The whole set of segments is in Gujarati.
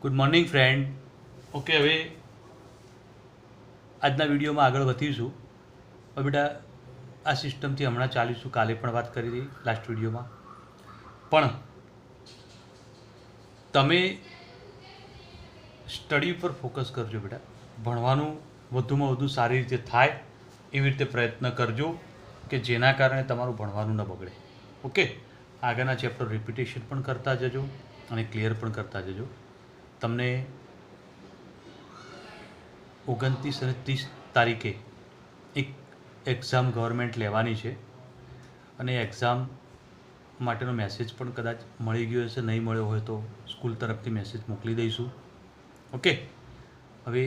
Good morning friend. ઓકે, હવે આજના વિડીયોમાં આગળ વધીશું. હવે બેટા આ સિસ્ટમથી હમણાં ચાલીશું, કાલે પણ વાત કરી હતી લાસ્ટ વિડીયોમાં. પણ તમે સ્ટડી પર ફોકસ કરજો બેટા. ભણવાનું વધુમાં વધુ સારી રીતે થાય એવી રીતે પ્રયત્ન કરજો કે જેના કારણે તમારું ભણવાનું ન બગડે. ઓકે, આગળના ચેપ્ટર રિપીટેશન પણ કરતા જજો અને ક્લિયર પણ કરતા જજો. તમને 29 અને 30 તારીખે એક એક્ઝામ ગવર્મેન્ટ લેવાની છે અને એક્ઝામ માટેનો મેસેજ પણ કદાચ મળી ગયો હશે, નહીં મળ્યો હોય તો સ્કૂલ તરફથી મેસેજ મોકલી દઈશું. ઓકે, હવે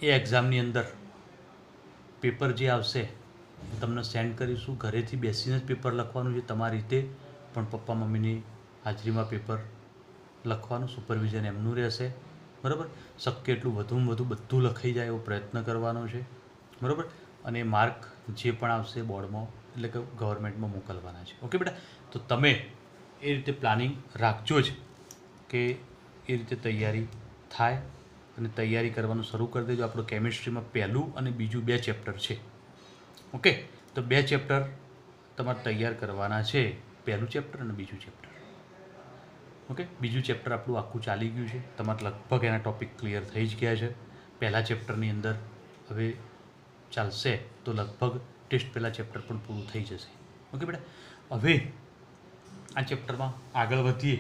એ એક્ઝામની અંદર પેપર જે આવશે એ તમને સેન્ડ કરીશું. ઘરેથી બેસીને જ પેપર લખવાનું છે તમારી રીતે, પણ પપ્પા મમ્મીની હાજરીમાં પેપર લખવાનું. સુપરવિઝન એમનું રહેશે, બરાબર. શક્ય એટલું વધુમાં વધુ બધું લખાઈ જાય એવો પ્રયત્ન કરવાનો છે, બરાબર. અને માર્ક જે પણ આવશે બોર્ડમાં એટલે કે ગવર્મેન્ટમાં મોકલવાના છે. ઓકે બેટા, તો તમે એ રીતે પ્લાનિંગ રાખજો જ કે એ રીતે તૈયારી થાય અને તૈયારી કરવાનું શરૂ કરી દેજો. આપણું કેમિસ્ટ્રીમાં પહેલું અને બીજું 2 ચેપ્ટર છે. ઓકે, તો 2 ચેપ્ટર તમારે તૈયાર કરવાના છે, પહેલું ચેપ્ટર અને બીજું ચેપ્ટર. ઓકે, બીજું ચેપ્ટર આપણું આખું ચાલી ગયું છે, તમારે લગભગ એના ટૉપિક ક્લિયર થઈ જ ગયા છે. પહેલાં ચેપ્ટરની અંદર હવે ચાલશે તો લગભગ ટેસ્ટ પહેલાં ચેપ્ટર પણ પૂરું થઈ જશે. ઓકે બેટા, હવે આ ચેપ્ટરમાં આગળ વધીએ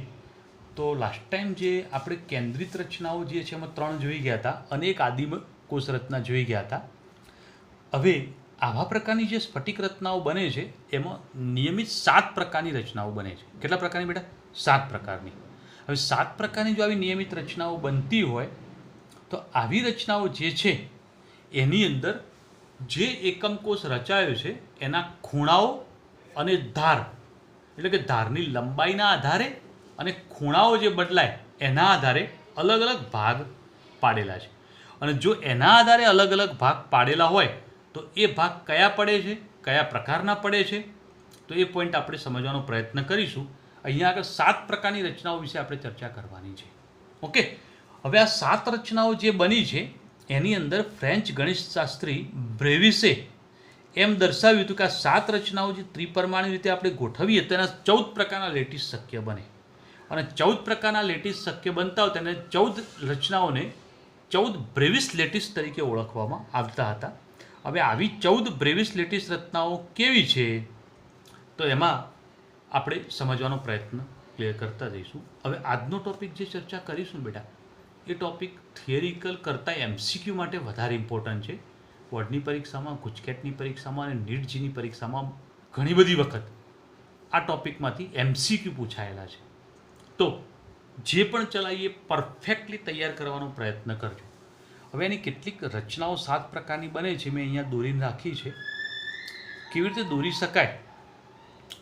તો લાસ્ટ ટાઈમ જે આપણે કેન્દ્રિત રચનાઓ જે છે એમાં 3 જોઈ ગયા હતા અને એક આદિમ કોષ રચના જોઈ ગયા હતા. હવે આવા પ્રકારની જે સ્ફટિક રચનાઓ બને છે એમાં નિયમિત 7 પ્રકારની રચનાઓ બને છે. કેટલા પ્રકારની બેટા? 7 પ્રકારની. હવે 7 પ્રકારની જો આવી નિયમિત રચનાઓ બનતી હોય તો આવી રચનાઓ જે છે એની અંદર જે એકમ કોષ રચાયો છે એના ખૂણાઓ અને ધાર, એટલે કે ધારની લંબાઈના આધારે અને ખૂણાઓ જે બદલાય એના આધારે અલગ અલગ ભાગ પાડેલા છે. અને જો એના આધારે અલગ અલગ ભાગ પાડેલા હોય તો એ ભાગ કયા પડે છે, કયા પ્રકારના પડે છે, તો એ પોઈન્ટ આપણે સમજવાનો પ્રયત્ન કરીશું. અહીંયા આગળ 7 પ્રકારની રચનાઓ વિશે આપણે ચર્ચા કરવાની છે. ઓકે, હવે આ 7 રચનાઓ જે બની છે એની અંદર ફ્રેન્ચ ગણિતશાસ્ત્રી બ્રેવિસે એમ દર્શાવ્યું હતું કે આ 7 રચનાઓ જે ત્રિપરિમાણીય રીતે આપણે ગોઠવીએ તો એના 14 પ્રકારના લેટિસ શક્ય બને. અને 14 પ્રકારના લેટિસ શક્ય બનતા હોય તેને 14 રચનાઓને 14 બ્રેવિસ લેટિસ તરીકે ઓળખવામાં આવતા હતા. હવે આવી 14 બ્રેવિસ લેટિસ રચનાઓ કેવી છે તો એમાં આપણે સમજવાનો પ્રયત્ન ક્લિયર કરતા જઈશું. હવે આજનો ટૉપિક જે ચર્ચા કરીશું બેટા એ ટૉપિક થિયરિકલ કરતાં MCQ માટે વધારે ઇમ્પોર્ટન્ટ છે. બોર્ડની પરીક્ષામાં, ગુજકેટની પરીક્ષામાં અને નીટ જીની પરીક્ષામાં ઘણી બધી વખત આ ટૉપિકમાંથી MCQ પૂછાયેલા છે. તો જે પણ ચલાવીએ પરફેક્ટલી તૈયાર કરવાનો પ્રયત્ન કરજો. હવે એની કેટલીક રચનાઓ 7 પ્રકારની બને છે, મેં અહીંયા દોરીને રાખી છે. કેવી રીતે દોરી શકાય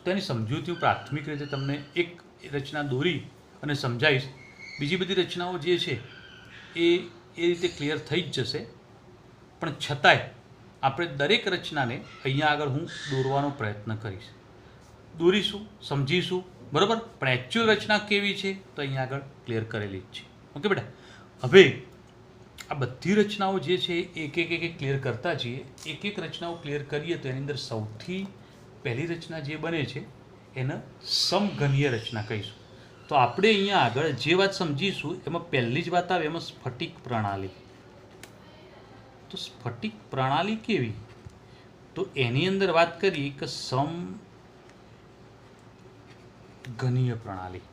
તો એની સમજૂતી હું પ્રાથમિક રીતે તમને એક રચના દોરી અને સમજાવીશ. બીજી બધી રચનાઓ જે છે એ રીતે ક્લિયર થઈ જ જશે, પણ છતાંય આપણે દરેક રચનાને અહીંયા આગળ હું દોરવાનો પ્રયત્ન કરીશ. દોરીશું, સમજીશું, બરાબર. પણ એકચ્યુઅલ રચના કેવી છે તો અહીંયા આગળ ક્લિયર કરેલી જ છે. ઓકે બેટા, હવે આ બધી રચનાઓ જે છે એક એક ક્લિયર કરતા જઈએ. એક એક રચનાઓ ક્લિયર કરીએ તો એની અંદર સૌથી પહેલી રચના જે બને છે એને સમઘનીય રચના કહીશું. તો આપણે અહીંયા આગળ જે વાત સમજીશું એમાં પહેલી જ વાત આવે એમાં સ્ફટિક પ્રણાલી. તો સ્ફટિક પ્રણાલી કેવી તો એની અંદર વાત કરીએ કે સમઘનીય પ્રણાલી,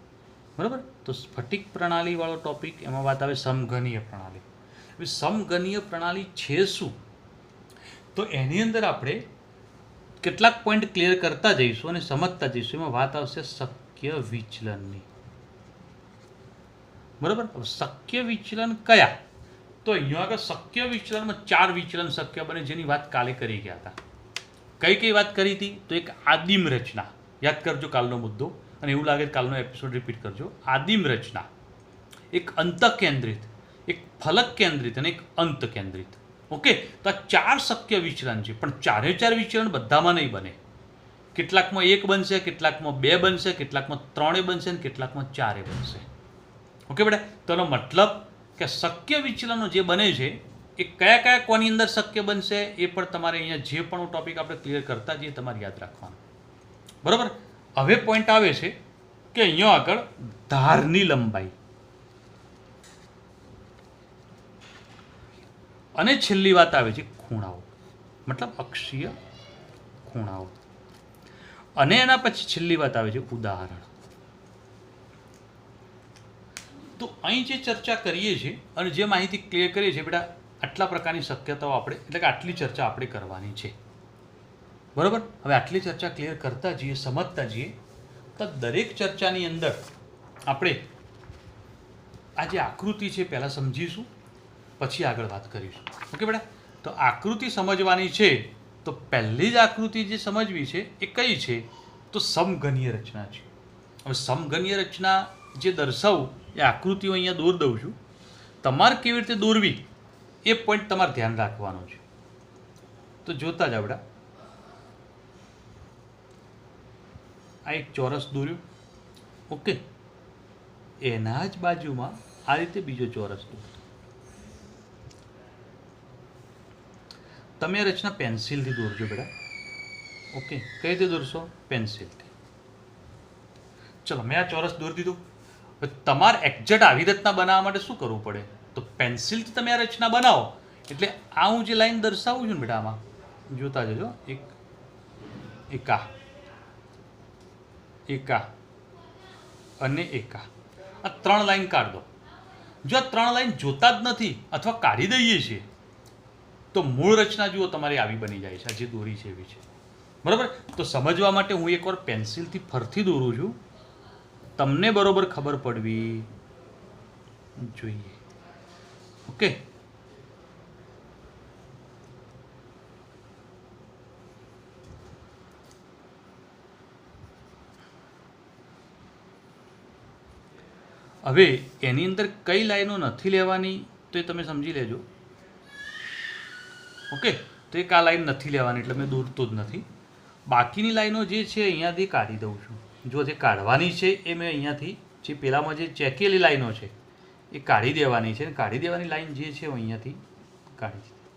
બરાબર. તો સ્ફટિક પ્રણાલીવાળો ટોપિક એમાં વાત આવે સમઘનીય પ્રણાલી. હવે સમઘનીય પ્રણાલી છે શું તો એની અંદર આપણે કેટલાક પોઈન્ટ ક્લિયર કરતા જઈશું અને સમજતા જઈશું. એમાં વાત આવશે શક્ય વિચલનની, બરાબર. શક્ય વિચલન કયા તો અહીંયા આગળ શક્ય વિચલનમાં 4 વિચલન શક્ય બને જેની વાત કાલે કરી ગયા હતા. કઈ વાત કરી હતી તો એક આદિમ રચના, યાદ કરજો કાલનો મુદ્દો, અને એવું લાગે કાલનો એપિસોડ રિપીટ કરજો. આદિમ રચના, એક અંતઃકેન્દ્રિત, એક ફલક કેન્દ્રિત અને એક અંત કેન્દ્રિત. ઓકે, તો આ 4 શક્ય વિચલન છે, પણ 4 વિચલન બધામાં નહીં બને. કેટલાકમાં 1 બનશે, કેટલાકમાં 2 બનશે, કેટલાકમાં 3 બનશે અને કેટલાકમાં 4 બનશે. ઓકે બેટા, તો એનો મતલબ કે શક્ય વિચલનો જે બને છે એ કયા કયા કોની અંદર શક્ય બનશે એ પણ તમારે અહીંયા જે પણ ટોપિક આપણે ક્લિયર કરતા જઈએ તમારે યાદ રાખવાનું. બરાબર. હવે પોઈન્ટ આવે છે કે અહીંયા આગળ ધારની લંબાઈ અને છેલ્લી વાત આવે છે ખૂણાઓ, મતલબ અક્ષીય ખૂણાઓ, અને એના પછી છેલ્લી વાત આવે છે ઉદાહરણ. તો અહીં જે ચર્ચા કરીએ છીએ અને જે માહિતી ક્લિયર કરીએ છીએ બેટા, આટલા પ્રકારની શક્યતાઓ આપણે એટલે કે આટલી ચર્ચા આપણે કરવાની છે. બરાબર. હવે આટલી ચર્ચા ક્લિયર કરતા જઈએ, સમજતા જઈએ, તો દરેક ચર્ચાની અંદર આપણે આ જે આકૃતિ છે પહેલાં સમજીશું, પછી આગળ વાત કરીશું. ઓકે બેટા. તો આકૃતિ સમજવાની છે, તો પહેલી જ આકૃતિ જે સમજવી છે એ કઈ છે? તો સમઘનીય રચના છે. હવે સમઘનીય રચના જે દર્શાવું એ આકૃતિઓ અહીંયા દોર દઉં છું. તમારે કેવી રીતે દોરવી એ પોઈન્ટ તમારે ધ્યાન રાખવાનો છે. તો જોતા જ આવડા આ એક ચોરસ દોર્યું. ઓકે. એના જ બાજુમાં આ રીતે બીજો ચોરસ દોર્યો. તમે રચના પેન્સિલથી દોરજો બેટા. ઓકે. કઈ રીતે દોરશો? પેન્સિલથી. ચલો, મેં આ ચોરસ દોરી દીધું. હવે તમારે એક્ઝેક્ટ આવી રચના બનાવવા માટે શું કરવું પડે? તો પેન્સિલથી તમે આ રચના બનાવો એટલે આ હું જે લાઈન દર્શાવું છું ને બેટા, આમાં જોતા જજો. એકા એકા અને એકા, આ 3 લાઈન કાઢ દો. જો આ 3 લાઈન જોતા જ નથી અથવા કાઢી દઈએ છીએ તો મૂળ રચના જુઓ તમારી આવી બની જાય છે, જે દોરી છે એવી છે. બરાબર. તો સમજવા માટે હું એકવાર પેન્સિલથી ફરથી દોરું છું, તમને બરોબર ખબર પડવી જોઈએ. ઓકે. હવે એની અંદર કઈ લાઈનો નથી લેવાની તો એ તમે સમજી લેજો. ઓકે. તો એક આ લાઈન નથી લેવાની એટલે મેં દોરતો જ નથી. બાકીની લાઈનો જે છે અહીંયાથી કાઢી દઉં છું. જો જે કાઢવાની છે એ મેં અહીંયાથી જે પેલામાં જે ચેકેલી લાઈનો છે એ કાઢી દેવાની છે. કાઢી દેવાની લાઈન જે છે હું અહીંયાથી કાઢી દીધી.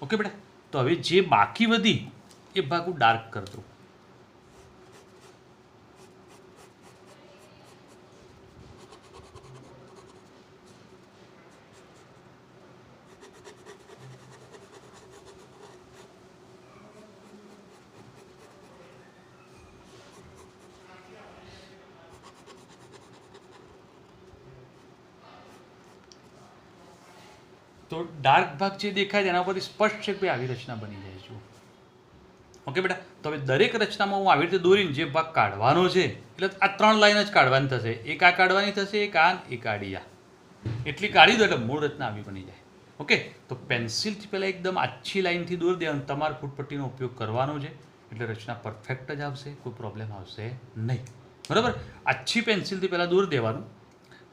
ઓકે બેટા. તો હવે જે બાકી વધી એ ભાગ હું ડાર્ક કરી દઉં. તો ડાર્ક ભાગ જે દેખાય છે એના પરથી સ્પષ્ટ છે કે આવી રચના બની જાય છે. ઓકે બેટા. તો હવે દરેક રચનામાં હું આવી રીતે દોરીને જે ભાગ કાઢવાનો છે એટલે આ 3 લાઈન જ કાઢવાની થશે. એક આ કાઢવાની થશે, એક આ, એક આડી આ. એટલી કાઢી દો એટલે મૂળ રચના આવી બની જાય. ઓકે. તો પેન્સિલથી પહેલાં એકદમ આછી લાઈનથી દોરી દેવાનું. તમારે ફૂટપટ્ટીનો ઉપયોગ કરવાનો છે એટલે રચના પરફેક્ટ જ આવશે, કોઈ પ્રોબ્લેમ આવશે નહીં. બરાબર. આછી પેન્સિલથી પહેલાં દોરી દેવાનું,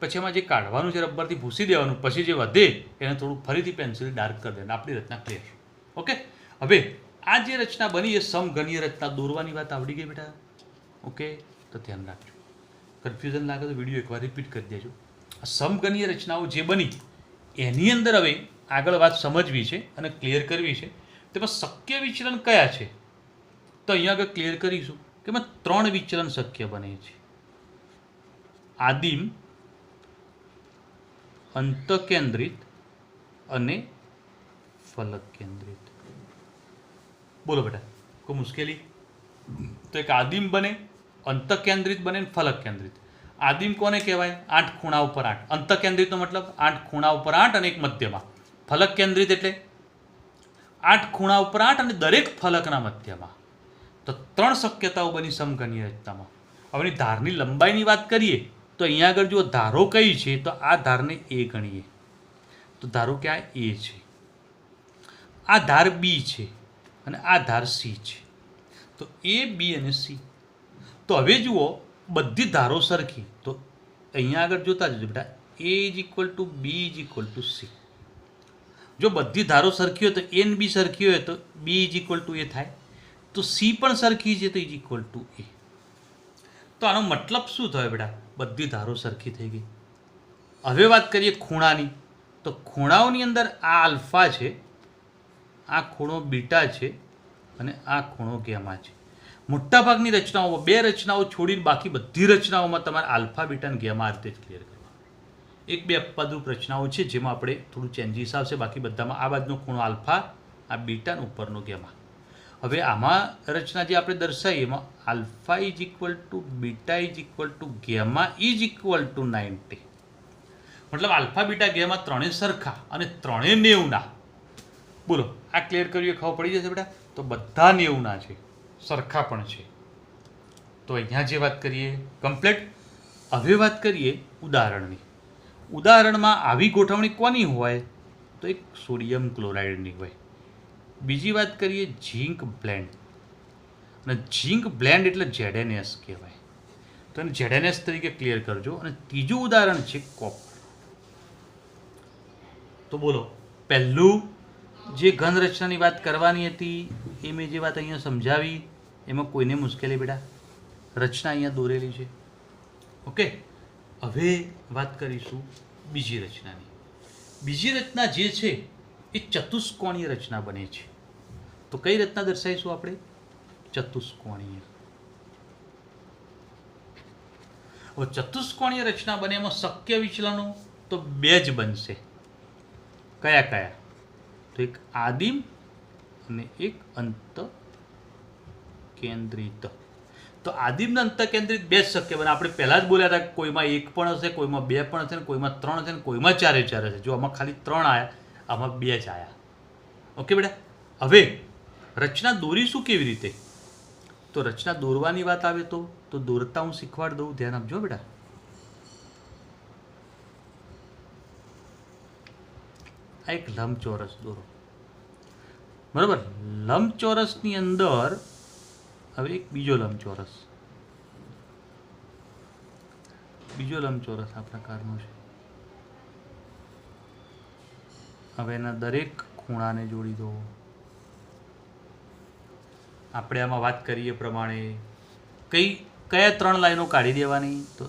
પછી એમાં જે કાઢવાનું છે રબરથી ભૂસી દેવાનું, પછી જે વધે એને થોડું ફરીથી પેન્સિલ ડાર્ક કરી દેવાનું. આપણી રચના ક્લિયર. ઓકે. હવે આ જે રચના બની એ સમઘનીય રચના દોરવાની વાત આવડી ગઈ બેટા. ઓકે. તો ધ્યાન રાખજો. કન્ફ્યુઝન લાગે તો વિડીયો એકવાર રિપીટ કરી દેજો. આ સમઘનીય રચનાઓ જે બની એની અંદર હવે આગળ વાત સમજવી છે અને ક્લિયર કરવી છે. તેમાં શક્ય વિચલન કયા છે તો અહીંયા આગળ ક્લિયર કરીશું કે એમાં 3 વિચલન શક્ય બને છે. આદિમ, અંતકેન્દ્રિત અને ફલક કેન્દ્રિત. બોલો બેટા, કોઈ મુશ્કેલી? તો એક આદિમ બને, અંતકેન્દ્રિત બને, ફલક કેન્દ્રિત. આદિમ કોને કહેવાય? 8 ખૂણા ઉપર 8. અંતકેન્દ્રિતનો મતલબ 8 ખૂણા ઉપર 8 અને એક મધ્યમાં. ફલક કેન્દ્રિત એટલે 8 ખૂણા ઉપર 8 અને દરેક ફલકના મધ્યમાં. તો 3 શક્યતાઓ બની સમઘનીય રચનામાં. હવે ધારની લંબાઈની વાત કરીએ તો અહીંયા આગળ જો ધારો કઈ છે તો આ ધારને એ ગણીએ. તો ધારો કે આ એ છે, આ ધાર બી છે અને આ ધાર સી છે. તો એ, બી અને સી. તો હવે જુઓ બધી ધારો સરખી. તો અહીંયા આગળ જોતા જજો બેટા, A is equal to B is equal to C. જો બધી ધારો સરખી હોય તો એ ને બી સરખી હોય તો બી ઇઝ ઇક્વલ ટુ એ થાય. તો સી પણ સરખી છે તો ઇઝ ઇક્વલ ટુ એ. તો આનો મતલબ શું થયો બેટા? બધી ધારો સરખી થઈ ગઈ. હવે વાત કરીએ ખૂણાની, તો ખૂણાઓની અંદર આ આલ્ફા છે, આ ખૂણો બીટા છે અને આ ખૂણો ગેમા છે. મોટાભાગની રચનાઓ, બે રચનાઓ છોડીને બાકી બધી રચનાઓમાં તમારે આલ્ફા બીટા અને ગેમા આ રીતે જ ક્લિયર કરવાનું. એક બે અપવાદરૂપ રચનાઓ છે જેમાં આપણે થોડું ચેન્જીસ આવશે, બાકી બધામાં આ બાજુનો ખૂણો આલ્ફા, આ બીટા અને ઉપરનો ગેમા. હવે આમાં રચના જે આપણે દર્શાવીએ એમાં alpha is equal two beta is equal two gamma is equal two 90. મતલબ આલ્ફા બીટા ગેમા ત્રણેય સરખા અને ત્રણેય 90ના. બોલો, આ ક્લિયર કર્યું, ખબર પડી જશે બેટા. તો બધા 90ના છે, સરખા પણ છે. તો અહીંયા જે વાત કરીએ કમ્પ્લીટ. હવે વાત કરીએ ઉદાહરણની. ઉદાહરણમાં આવી ગોઠવણી કોની હોય? તો એક સોડિયમ ક્લોરાઇડની હોય. બીજી વાત કરીએ ઝીંક બ્લેન્ડ, અને ઝીંક બ્લેન્ડ એટલે ZnS કહેવાય. તો એને ZnS તરીકે ક્લિયર કરજો. અને ત્રીજું ઉદાહરણ છે કોપર. તો બોલો, પહેલું જે ઘન રચનાની વાત કરવાની હતી એ મેં જે વાત અહીંયા સમજાવી એમાં કોઈને મુશ્કેલી બેટા? રચના અહીંયા દોરેલી છે. ઓકે, હવે વાત કરીશું બીજી રચનાની. બીજી રચના જે છે એ ચતુષ્કોણીય રચના બને છે. તો કઈ રચના દર્શાવીશું આપણે? ચતુષ્કોણીય. હવે ચતુષ્કોણીય રચના બને એમાં શક્ય વિચલનો તો બે જ બનશે. કયા કયા? તો એક આદિમ અને એક અંત કેન્દ્રિત. તો આદિમ અને અંત કેન્દ્રિત બે જ શક્ય બને. આપણે પહેલા જ બોલ્યા હતા કે કોઈમાં એક પણ હશે, કોઈમાં બે પણ હશે, કોઈમાં ત્રણ હશે, કોઈમાં ચારે ચાર હશે. જો આમાં ખાલી 3 આવ્યા, આમાં 2 જ આવ્યા. ઓકે બેટા. હવે રચના દોરીશું કેવી રીતે? તો રચના દોરવાની વાત આવે તો દોરતા હું શીખવાડ દઉં, ધ્યાન આપજો બેટા. આ એક લંબચોરસ દોરો, બરાબર. લંબચોરસની અંદર હવે એક બીજો લંબચોરસ આ પ્રકારનો છે. હવે એના દરેક ખૂણાને જોડી દો. આપણે આમાં વાત કરીએ પ્રમાણે કયા 3 લાઈનો કાઢી દેવાની? તો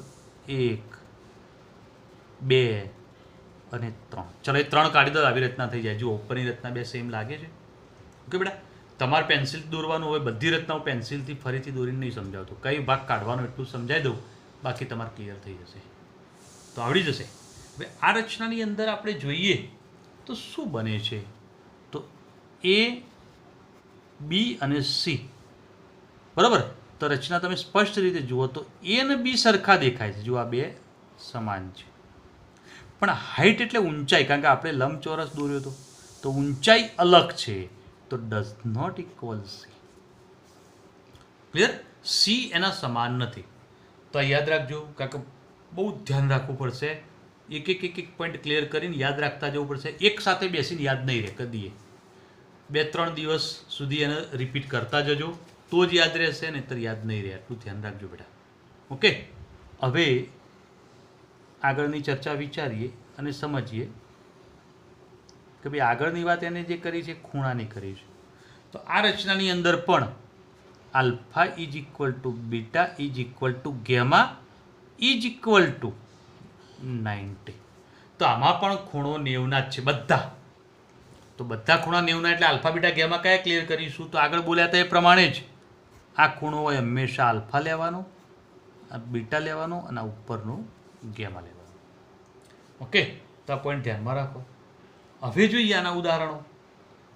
1, 2 અને 3. ચલો, એ 3 કાઢી દો, આવી રચના થઈ જાય. જો ઉપરની રચના બે સેમ લાગે છે. ઓકે બેટા. તમારે પેન્સિલ દોરવાનું હોય, બધી રચનાઓ પેન્સિલથી ફરીથી દોરીને નહીં સમજાવતો. કઈ ભાગ કાઢવાનો એટલું સમજાવી દઉં, બાકી તમારે ક્લિયર થઈ જશે, તો આવડી જશે. હવે આ રચનાની અંદર આપણે જોઈએ તો શું બને છે? તો A, B અને C, બરાબર. તો રચના તમે સ્પષ્ટ રીતે જુઓ તો A અને B સરખા દેખાય છે. જો આ બે સમાન છે, પણ હાઇટ એટલે ઊંચાઈ, કારણ કે આપણે લંબચોરસ દોર્યો હતો તો ઊંચાઈ અલગ છે. તો does not equal C. Clear? C એના સમાન નથી. તો આ યાદ રાખજો, કારણ કે બહુ ધ્યાન રાખવું પડશે. એક પોઈન્ટ ક્લિયર કરીને યાદ રાખતા જવું પડશે. એક સાથે બેસીને યાદ નહીં રહે કદીએ. 2-3 દિવસ સુધી એને રિપીટ કરતા જજો, તો જ યાદ રહેશે, નહીંતર યાદ નહીં રહે. એટલું ધ્યાન રાખજો બેટા. ઓકે, હવે આગળની ચર્ચા વિચારીએ અને સમજીએ કે ભાઈ આગળની વાત એને જે કરી છે ખૂણાની કરી છે. તો આ રચનાની અંદર પણ alpha is equal two beta is equal two gamma is equal two 90. તો આમાં પણ ખૂણો 90ના જ છે બધા. તો બધા ખૂણા 90ના એટલે આલ્ફા બીટા ગેમા કયા ક્લિયર કરીશું? તો આગળ બોલ્યા હતા એ પ્રમાણે જ આ ખૂણો હોય હંમેશા આલ્ફા લેવાનો, આ બીટા લેવાનો અને આ ઉપરનો ગેમા લેવાનો. ઓકે, તો આ પોઈન્ટ ધ્યાનમાં રાખો. હવે જોઈએ આના ઉદાહરણો.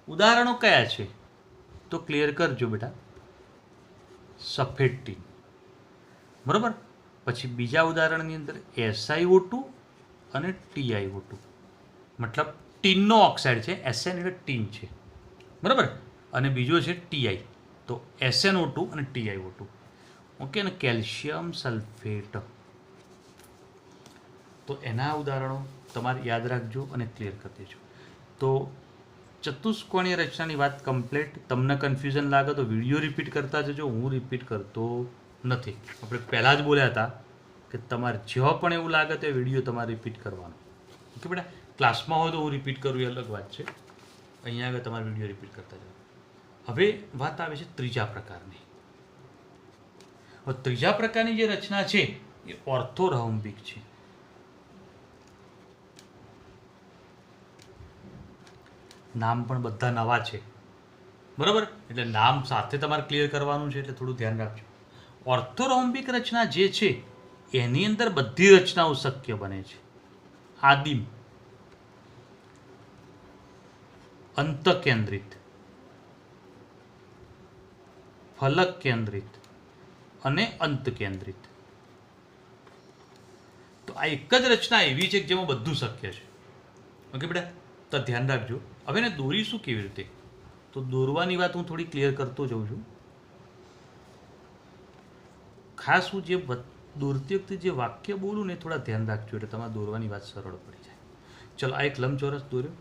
ઉદાહરણો કયા છે? તો ક્લિયર કરજો બેટા. સફેદ ટીન, બરાબર. પછી બીજા ઉદાહરણની અંદર SiO2 અને TiO2, મતલબ ટીનનો ઓક્સાઇડ છે. SN એટલે ટીન છે, બરાબર. અને બીજો છે TI, તો SnO2 અને TiO2. ઓકે, અને કેલ્શિયમ સલ્ફેટ. તો એના ઉદાહરણો તમારે યાદ રાખજો અને ક્લિયર કરી દેજો. તો ચતુષ્કોણીય રચનાની વાત કમ્પ્લીટ. તમને કન્ફ્યુઝન લાગે તો વિડીયો રિપીટ કરતા જજો, હું રિપીટ કરતો નથી. આપણે પહેલાં જ બોલ્યા હતા કે તમારે જ્યાં પણ એવું લાગે તો વિડીયો તમારે રિપીટ કરવાનો. ઓકે બેટા. ક્લાસમાં હોય તો હું રિપીટ કરું એ અલગ વાત છે, અહીંયા આગળ તમારે વિડીયો રિપીટ કરતા જાઓ. હવે વાત આવે છે ત્રીજા પ્રકારની. હવે ત્રીજા પ્રકારની જે રચના છે એ ઓર્થોરોમ્બિક છે. નામ પણ બધા નવા છે, બરાબર? એટલે નામ સાથે તમારે ક્લિયર કરવાનું છે, એટલે થોડું ધ્યાન રાખજો. ઓર્થોરોમ્બિક રચના જે છે એની અંદર બધી રચનાઓ શક્ય બને છે. આદિમ, અંતકેન્દ્રિત, ફલક કેન્દ્રિત અને અંત કેન્દ્રિત. તો આ એક જ રચના એવી છે કે જેમાં બધું શક્ય છે. ઓકે બેટા, તો ધ્યાન રાખજો. હવે એને દોરીશું કેવી રીતે, તો દોરવાની વાત હું થોડી ક્લિયર કરતો જાઉં છું. ખાસ હું જે દોરતી વખતે જે વાક્ય બોલું ને થોડા ધ્યાન રાખજો, એટલે તમારે દોરવાની વાત સરળ પડી જાય. ચલો, આ એક લંબચોરસ દોર્યો.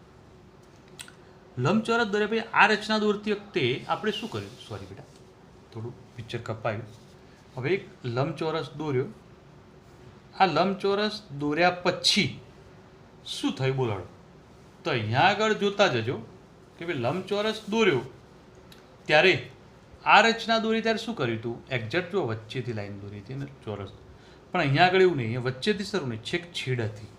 લંબચોરસ દોર્યા પછી આ રચના દોરતી વખતે આપણે શું કર્યું? સોરી બેટા, થોડું પિક્ચર કપાયું. હવે એક લંબચોરસ દોર્યો. આ લંબચોરસ દોર્યા પછી શું થયું બોલાડો? તો અહીંયા આગળ જોતા જજો કે ભાઈ લંબચોરસ દોર્યો ત્યારે આ રચના દોરી ત્યારે શું કર્યું હતું? એક્ઝેક્ટ જો વચ્ચેથી લાઈન દોરી હતી ને ચોરસ, પણ અહીંયા આગળ એવું નહીં, અહીંયા વચ્ચેથી શરૂ નહીં, છેક છેડાથી,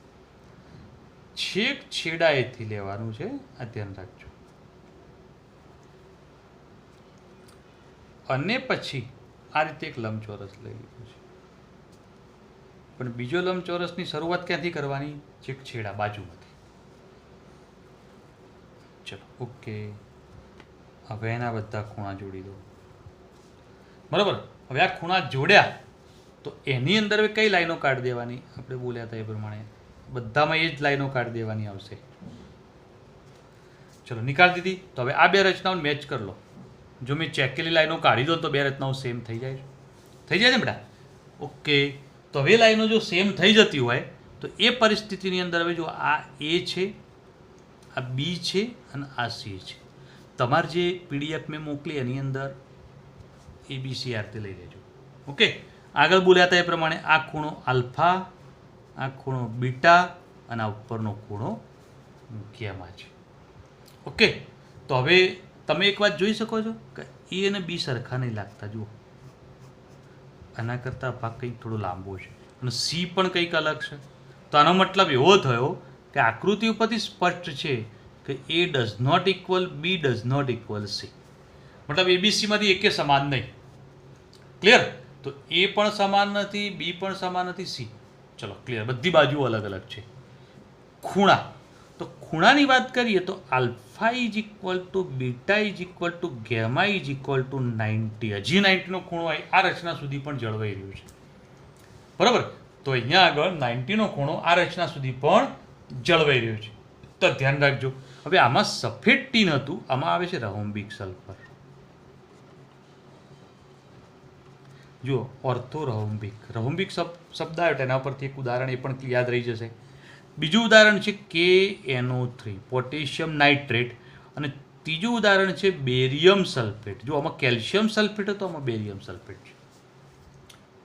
છેક છેડાએથી લેવાનું છે. આ ધ્યાન રાખજો. અને પછી આ રીતે એક લંબચોરસ લઈ લીધું છે, પણ બીજો લંબચોરસની શરૂઆત ક્યાંથી કરવાની? છેક છેડા બાજુમાંથી. ચલો, ઓકે. હવે એના બધા ખૂણા જોડી દો, બરાબર? હવે આ ખૂણા જોડ્યા તો એની અંદર હવે કઈ લાઈનો કાઢી દેવાની? આપણે બોલ્યા હતા એ પ્રમાણે બધામાં એ જ લાઈનો કાઢી દેવાની આવશે. ચલો, નિકાળી દીધી. તો હવે આ બે રચનાઓને મેચ કરી લો. જો મેં ચેકેલી લાઈનો કાઢી દો તો બે રચનાઓ સેમ થઈ જાય છે. થઈ જાય ને બેટા? ઓકે. તો હવે લાઈનો જો સેમ થઈ જતી હોય તો એ પરિસ્થિતિની અંદર હવે જો આ એ છે, આ બી છે અને આ સી છે. તમારે જે પીડીએફ મેં મોકલી એની અંદર ABC આ રીતે લઈ લેજો. ઓકે. આગળ બોલ્યા હતા એ પ્રમાણે આ ખૂણો આલ્ફા, આ ખૂણો બીટા અને આ ઉપરનો ખૂણો ગેમા છે. ઓકે. તો હવે તમે એક વાત જોઈ શકો છો કે એ અને બી સરખા નહીં લાગતા. જુઓ, આના કરતાં ભાગ કંઈક થોડો લાંબો છે અને સી પણ કંઈક અલગ છે. તો આનો મતલબ એવો થયો કે આકૃતિ ઉપરથી સ્પષ્ટ છે કે A does not equal B does not equal C. મતલબ ABCમાંથી એકે સમાન નહીં. ક્લિયર? તો એ પણ સમાન નથી, બી પણ સમાન નથી, સી. ચલો, ક્લિયર. બધી બાજુઓ અલગ અલગ છે. ખૂણા, તો ખૂણાની વાત કરીએ તો alpha is equal two beta is equal two gamma is equal two 90. હજી 90નો ખૂણો આ રચના સુધી પણ જળવાઈ રહ્યો છે, બરાબર? તો અહીંયા આગળ 90નો ખૂણો આ રચના સુધી પણ જળવાઈ રહ્યો છે. તો ધ્યાન રાખજો. હવે આમાં સફેદ ટીન હતું, આમાં આવે છે રોમ્બિક સલ્ફર. જુઓ, ઓર્થોરોમ્બિક, રોમ્બિક શબ્દ આવ્યો એના પરથી એક ઉદાહરણ એ પણ યાદ રહી જશે. બીજું ઉદાહરણ છે KNO3, પોટેશિયમ નાઇટ્રેટ. અને ત્રીજું ઉદાહરણ છે બેરિયમ સલ્ફેટ. જો આમાં કેલ્શિયમ સલ્ફેટ હતો, આમાં બેરિયમ સલ્ફેટ છે,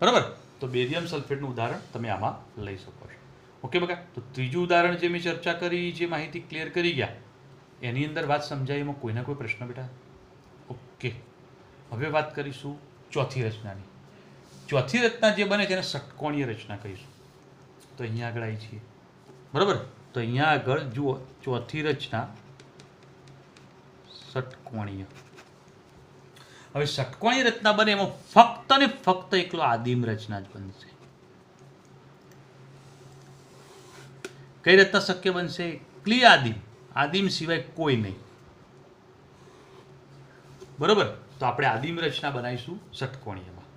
બરાબર? તો બેરિયમ સલ્ફેટનું ઉદાહરણ તમે આમાં લઈ શકો છો. ઓકે બકા? તો ત્રીજું ઉદાહરણ જે મેં ચર્ચા કરી, જે માહિતી ક્લિયર કરી ગયા, એની અંદર વાત સમજાય એમાં કોઈના કોઈ પ્રશ્ન બેટા? ઓકે. હવે વાત કરીશું ચોથી રચનાની. ચોથી રચના જે બને છે એને ષટકોણીય રચના કહીશું. તો અહીંયા આગળ આવી છીએ, બરાબર? તો અહીંયા આગળ જુઓ, ચોથી રચના ષટકોણીય. હવે ષટકોણીય રચના બને એમાં ફક્ત ને ફક્ત એકલો આદિમ રચના જ બનશે. કઈ રચના શક્ય બનશે? એકલી આદિમ. આદિમ સિવાય કોઈ નહીં, બરાબર? તો આપણે આદિમ રચના બનાવીશું ષટકોણીયમાં.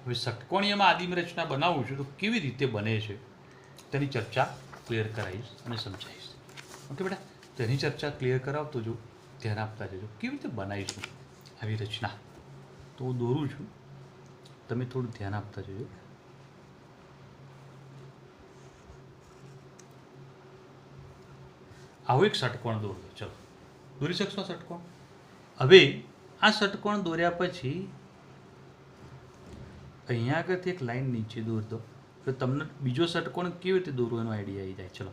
હવે ષટકોણીયમાં આદિમ રચના બનાવું છું તો કેવી રીતે બને છે તેની ચર્ચા ક્લિયર કરાવીશ અને સમજાવીશ. ઓકે બેટા? તેની ચર્ચા ક્લિયર કરાવતો જો, ધ્યાન આપતા જજો. કેવી રીતે બનાવીશું આવી રચના? તો હું દોરું છું, તમે થોડું ધ્યાન આપતા જજો. આવો એક ષટકોણ દોરો. ચલો, દોરી શકશો ષટકોણ? હવે આ ષટકોણ દોર્યા પછી અહીંયા આગળથી એક લાઈન નીચે દોર દો, તો તમને બીજો ષટકોણ કેવી રીતે દોરવો એનો આઈડિયા આવી જાય. ચલો,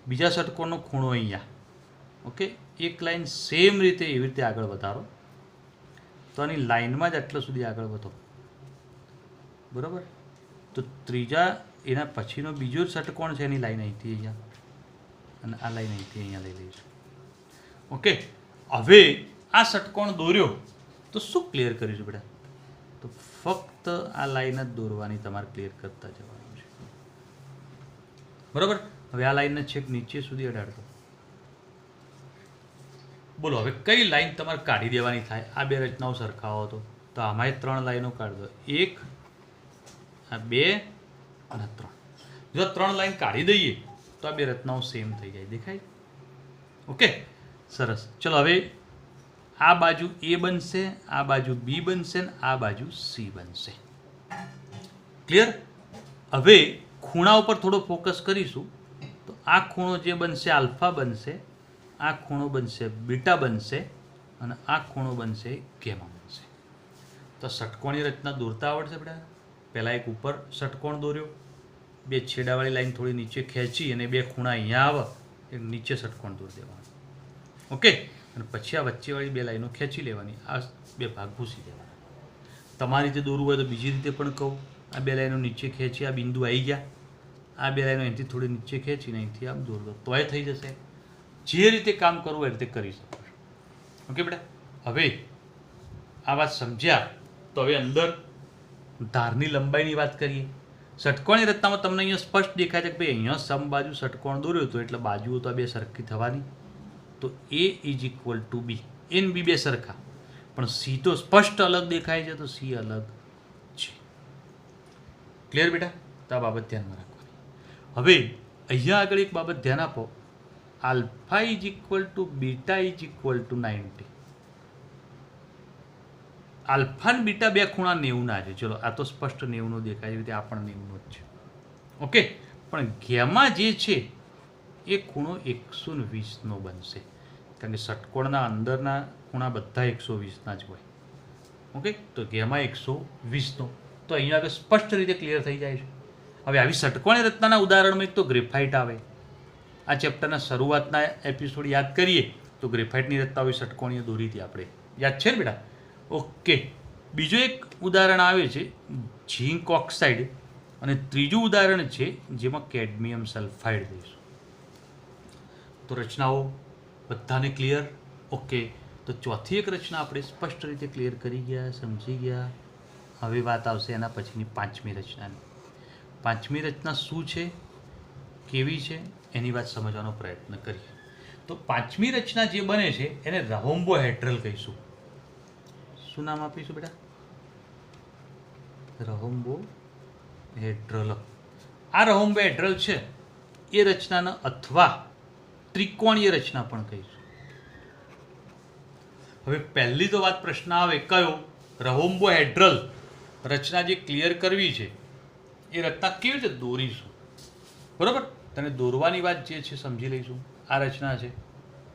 બીજા ષટકોણનો ખૂણો અહીંયા. ઓકે. એક લાઈન સેમ રીતે એવી રીતે આગળ વધારો, તો આની લાઈનમાં જ આટલા સુધી આગળ વધો, બરાબર? તો ત્રીજા એના પછીનો બીજો ષટકોણ છે એની લાઈન અહીંથી અહીંયા, અને આ લાઈન અહીંથી અહીંયા લઈ લઈશું. ઓકે, હવે આ ષટકોણ દોર્યો તો શું ક્લિયર કરીશું બેટા? તો ફક્ત આ લાઈન જ દોરવાની, તમારે ક્લિયર કરતા જવાનું છે. બરાબર. હવે આ લાઈનને છેક નીચે સુધી અડાડતો. બોલો હવે કઈ લાઈન તમારે કાઢી દેવાની થાય? આ બે રચનાઓ સરખાવો તો આમાંય 3 લાઈનો કાઢી દો. 1, આ 2 અને 3. જો 3 લાઈન કાઢી દઈએ તો આ બે રચનાઓ સેમ થઈ જાય. દેખાય? ઓકે, સરસ. ચલો હવે આ બાજુ A બનશે, આ બાજુ B બનશે ને આ બાજુ C બનશે. ક્લિયર? હવે ખૂણા ઉપર થોડો ફોકસ કરીશું. તો આ ખૂણો જે બનશે આલ્ફા બનશે, આ ખૂણો બનશે બીટા બનશે અને આ ખૂણો બનશે ગેમા બનશે. તો ષટકોણની રચના દોરતા આવડશે બેટા? પહેલાં એક ઉપર ષટકોણ દોર્યો, બે છેડાવાળી લાઈન થોડી નીચે ખેંચી અને બે ખૂણા અહીંયા આવે એક નીચે ષટકોણ દોરી દેવાનું. ઓકે, અને પછી આ વચ્ચેવાળી બે લાઈનો ખેંચી લેવાની, આ બે ભાગ ભૂસી દેવાના. તમારી રીતે દોરવું હોય તો બીજી રીતે પણ કહું. આ બે લાઈનો નીચે ખેંચી, આ બિંદુ આવી ગયા, આ બે લાઈનો અહીંથી થોડી નીચે ખેંચીને અહીંથી આમ દોર દો તોય થઈ જશે. જે રીતે કામ કરવું એ રીતે કરી શકો છો. ઓકે બેટા, હવે આ વાત સમજ્યા તો હવે અંદર ધારની લંબાઈની વાત કરીએ. ષટકોણની રચનામાં તમને અહીંયા સ્પષ્ટ દેખાય છે કે ભાઈ અહીંયા સમબાજુ ષટકોણ દોર્યો હતો એટલે બાજુઓ તો આ બે સરખી થવાની. તો A is equal two B, A ને B બે સરખા, પણ C તો સ્પષ્ટ અલગ દેખાય છે તો C અલગ છે. ક્લિયર બેટા? તો આ બાબત ધ્યાનમાં રાખવાની. હવે અહીંયા આગળ એક બાબત ધ્યાન આપો. Alpha is equal two beta is equal two 90. Alpha અને બીટા બે ખૂણા 90ના છે. ચલો આ તો સ્પષ્ટ 90નો દેખાય છે, આ પણ 90નો જ છે. ઓકે, પણ ગેમા જે છે એ ખૂણો 120નો બનશે, કારણ કે ષટકોણના અંદરના ખૂણા બધા 120ના જ હોય. ઓકે, તો ગેમા 120નો. તો અહીંયા આગળ સ્પષ્ટ રીતે ક્લિયર થઈ જાય છે. હવે આવી ષટકોણી રચનાના ઉદાહરણમાં એક તો ગ્રેફાઇટ આવે. આ ચેપ્ટરના શરૂઆતના એપિસોડ યાદ કરીએ તો ગ્રેફાઇટની રચના હોય ષટકોણીય દોરી હતી આપણે, યાદ છે ને બેટા? ઓકે, બીજું એક ઉદાહરણ આવે છે ઝીંક ઓક્સાઇડ અને ત્રીજું ઉદાહરણ છે જેમાં કેડમિયમ સલ્ફાઇડ દઈશું. તો રચનાઓ બધાને ક્લિયર? ઓકે, તો ચોથી એક રચના આપણે સ્પષ્ટ રીતે ક્લિયર કરી ગયા, સમજી ગયા. હવે વાત આવશે એના પછીની પાંચમી રચનાની. પાંચમી રચના શું છે, કેવી છે, એની વાત સમજવાનો પ્રયત્ન કરીએ. તો પાંચમી રચના જે બને છે એને રહોમ્બોહેડ્રલ કહીશું. શું નામ આપીશું બેટા? રહોમ્બોહેડ્રલ. આ રહોમ્બોહેડ્રલ છે એ રચનાને અથવા ત્રિકોણીય રચના પણ કહીશું. હવે પહેલી તો વાત પ્રશ્ન આવે કયો? રહોમ્બોહેડ્રલ રચના જે ક્લિયર કરવી છે એ રચના કેવી રીતે દોરીશું? બરાબર, તને દોરવાની વાત જે છે સમજી લઈશું. આ રચના છે,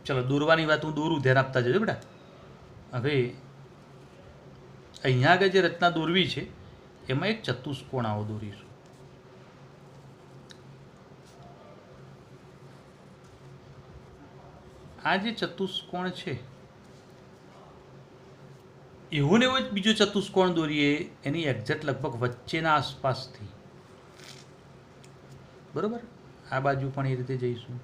ચલો દોરવાની વાત હું દોરું, ધ્યાન આપતા જજો બેટા. હવે અહીંયા આગળ જે રચના દોરવી છે એમાં એક ચતુષ્કોણ આવો દોરીશું. આ જે ચતુષ્કોણ છે એવો ને એવો જ બીજો ચતુષ્કોણ દોરીએ એની એક્ઝેક્ટ લગભગ વચ્ચેના આસપાસથી. બરોબર, આ બાજુ પણ એ રીતે જઈશું.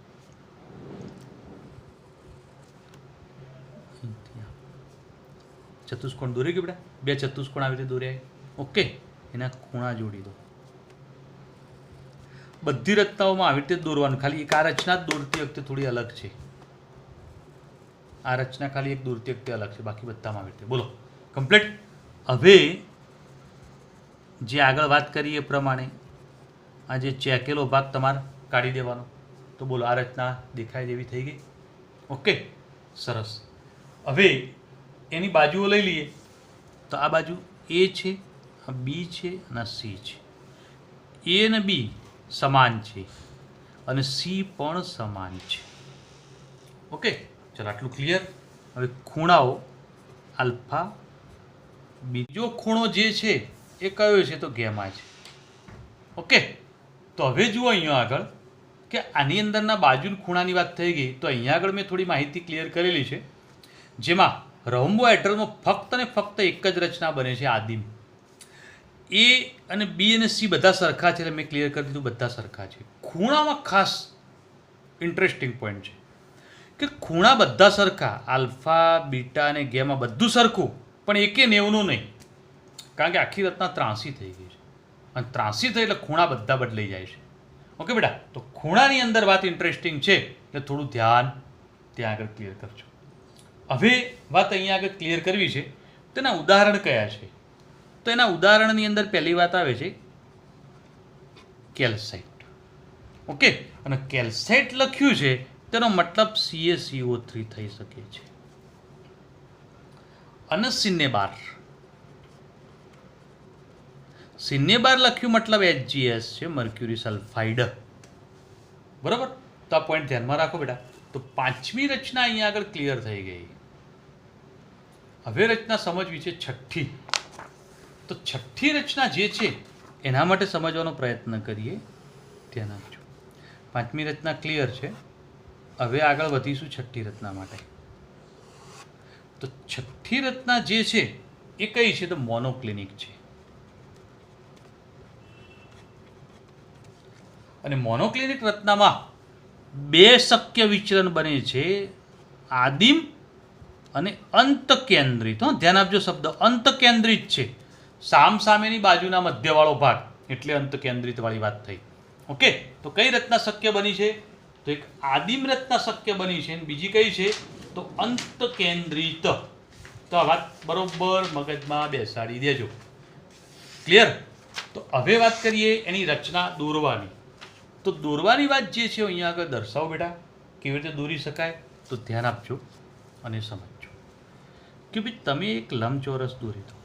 ચતુષ્કોણ દોરી ગયું બેટા? બે ચતુષ્કોણ આવી રીતે દોર્યા. ઓકે, એના ખૂણા જોડી દો. બધી રચનાઓમાં આવી રીતે દોરવાનું, ખાલી એક આ રચના જ દોરતી વખતે થોડી અલગ છે. આ રચના ખાલી એક દોરતી વખતે અલગ છે, બાકી બધામાં આવી રીતે. બોલો કમ્પ્લીટ? હવે જે આગળ વાત કરી એ પ્રમાણે આ જે ચેકેલો ભાગ તમારે કાઢી દેવાનો. તો બોલો આ રચના દેખાય જેવી થઈ ગઈ. ઓકે, સરસ. હવે એની બાજુઓ લઈ લઈએ. તો આ બાજુ A છે, આ B છે અને આ C છે. A અને B સમાન છે અને C પણ સમાન છે. ઓકે, ચાલો આટલું ક્લિયર. હવે ખૂણાઓ આલ્ફા, બીજો ખૂણો જે છે એ કયો છે? તો ગેમા છે. ઓકે, તો હવે જુઓ અહીંયા આગળ કે આની અંદરના બાજુ ખૂણાની વાત થઈ ગઈ. તો અહીંયા આગળ મેં થોડી માહિતી ક્લિયર કરેલી છે, જેમાં રહોમ્બોહેડ્રલમાં ફક્ત ને ફક્ત એક જ રચના બને છે, આદિમ. A અને B અને C બધા સરખા છે, એટલે મેં ક્લિયર કરી દીધું બધા સરખા છે. ખૂણામાં ખાસ ઇન્ટરેસ્ટિંગ પોઈન્ટ છે કે ખૂણા બધા સરખા, આલ્ફા બીટા અને ગેમા બધું સરખું, પણ એકે 90નું નહીં, કારણ કે આખી રચના 83 થઈ ગઈ છે અને 83 થઈ એટલે ખૂણા બધા બદલાઈ જાય છે. ઓકે બેટા, તો ખૂણાની અંદર વાત ઇન્ટરેસ્ટિંગ છે એટલે થોડું ધ્યાન ત્યાં આગળ ક્લિયર કરજો. હવે વાત અહીંયા આગળ ક્લિયર કરવી છે, તેના ઉદાહરણ કયા છે? તો એના ઉદાહરણની અંદર પહેલી વાત આવે છે કેલ્સાઇટ. ઓકે, અને કેલ્સાઇટ લખ્યું છે તેનો મતલબ CaCO3 થઈ શકે છે. અને સિન્નેબાર લખ્યું મતલબ HGS છે, મર્ક્યુરી સલ્ફાઇડ. બરાબર, તો આ પોઈન્ટ ધ્યાનમાં રાખો બેટા. તો પાંચમી રચના અહીંયા આગળ ક્લિયર થઈ ગઈ. હવે રચના સમજવી છે છઠ્ઠી. તો છઠ્ઠી રચના જે છે એના માટે સમજવાનો પ્રયત્ન કરીએ. ધ્યાન આપજો. પાંચમી રચના ક્લિયર છે. હવે આગળ વધીશું છઠ્ઠી રચના માટે. તો છઠ્ઠી રચના જે છે એ કઈ છે? તો મોનોક્લિનિક છે. અને મોનોક્લિનિક રચનામાં બે શક્ય વિચલન બને છે, આદિમ અને અંત કેન્દ્રિત. ધ્યાન આપજો, શબ્દ અંત કેન્દ્રિત છે. સામસામેની બાજુના મધ્યવાળો ભાગ એટલે અંત કેન્દ્રિત વાળી વાત થઈ. ઓકે, તો કઈ રચના શક્ય બની છે? તો એક આદિમ રચના શક્ય બની છે અને બીજી કઈ છે? તો અંત કેન્દ્રિત. તો આ વાત બરોબર મગજમાં બેસાડી દેજો. ક્લિયર? તો હવે વાત કરીએ એની રચના દોરવાની. તો દોરવાની વાત જે છે અહીંયા આગળ દર્શાવો બેટા, કેવી રીતે દોરી શકાય. તો ધ્યાન આપજો અને સમજજો કે ભાઈ તમે એક લંબચોરસ દોરી દો.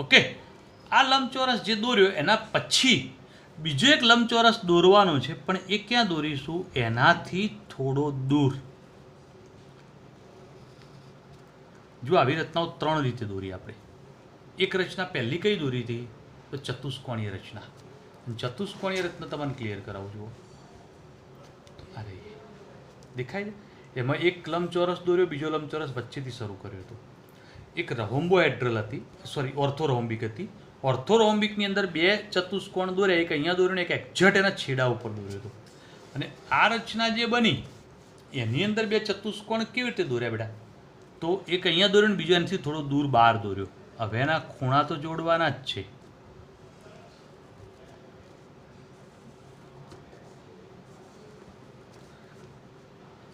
ઓકે, આ લંબચોરસ જે દોર્યો એના પછી બીજો એક લંબચોરસ દોરવાનો છે, પણ એ ક્યાં દોરીશું? એનાથી થોડો દૂર. જો આવી રચનાઓ ત્રણ રીતે દોરી આપણે. એક રચના પહેલી કઈ દોરી હતી? તો ચતુષ્કોણીય રચના. ચતુષ્કોણીય રચના તમને ક્લિયર કરાવું છું. અરે દેખાય છે? એમાં એક લંબચોરસ દોર્યો, બીજો લંબચોરસ વચ્ચેથી શરૂ કર્યો હતો. એક રહોમ્બોહેડ્રલ હતી, સોરી ઓર્થોરોમ્બિક હતી. ઓર્થોરોમ્બિકની અંદર બે ચતુષ્કોણ દોર્યા, એક અહીંયા દોર્યો ને એક એક્ઝેક્ટ એના છેડા ઉપર દોર્યો હતો. અને આ રચના જે બની એની અંદર બે ચતુષ્કોણ કેવી રીતે દોર્યા બેટા? તો એક અહીંયા દોર્યો ને બીજો એનાથી થોડો દૂર બહાર દોર્યો. હવે એના ખૂણા તો જોડવાના જ છે.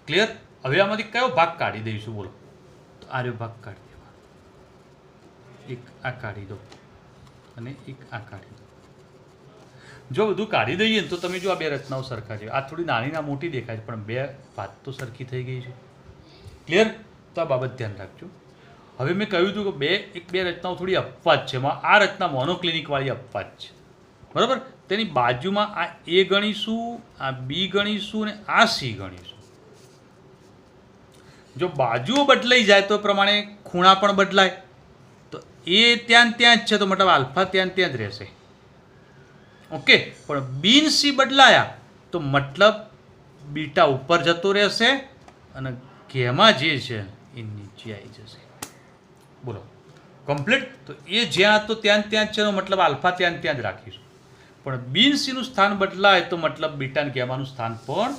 ક્લિયર? હવે આમાંથી કયો ભાગ કાઢી દઈશું બોલો? તો આ રહ્યો ભાગ કાઢી દેવાનો. એક આ કાઢી દો અને એક આ કાઢી દો. જો બધું કાઢી દઈએ તો તમે જો આ બે રચનાઓ સરખા છે. આ થોડી નાની ના મોટી દેખાય છે, પણ બે વાત તો સરખી થઈ ગઈ છે. ક્લિયર? તો આ બાબત ધ્યાન રાખજો. હવે મેં કહ્યું હતું કે બે રચનાઓ થોડી અપવાદ છે. આ રચના મોનોક્લિનિક વાળી અપવાદ છે. બરાબર? તેની બાજુમાં આ એ ગણીશું, આ બી ગણીશું અને આ સી ગણીશું. જો બાજુઓ બદલાઈ જાય તો પ્રમાણે ખૂણા પણ બદલાય. તો એ ત્યાં જ છે, તો મતલબ આલ્ફા ત્યાં જ રહેશે. ઓકે, પણ બી સી બદલાયા તો મતલબ બીટા ઉપર જતો રહેશે અને ગેમા જે છે એ નીચે આવી જશે. બોલો કમ્પ્લીટ? તો એ જ્યાં તો ત્યાં જ છે, મતલબ આલ્ફા ત્યાં જ રાખીશું. પણ બી સીનું સ્થાન બદલાય તો મતલબ બીટા અને ગેમાનું સ્થાન પણ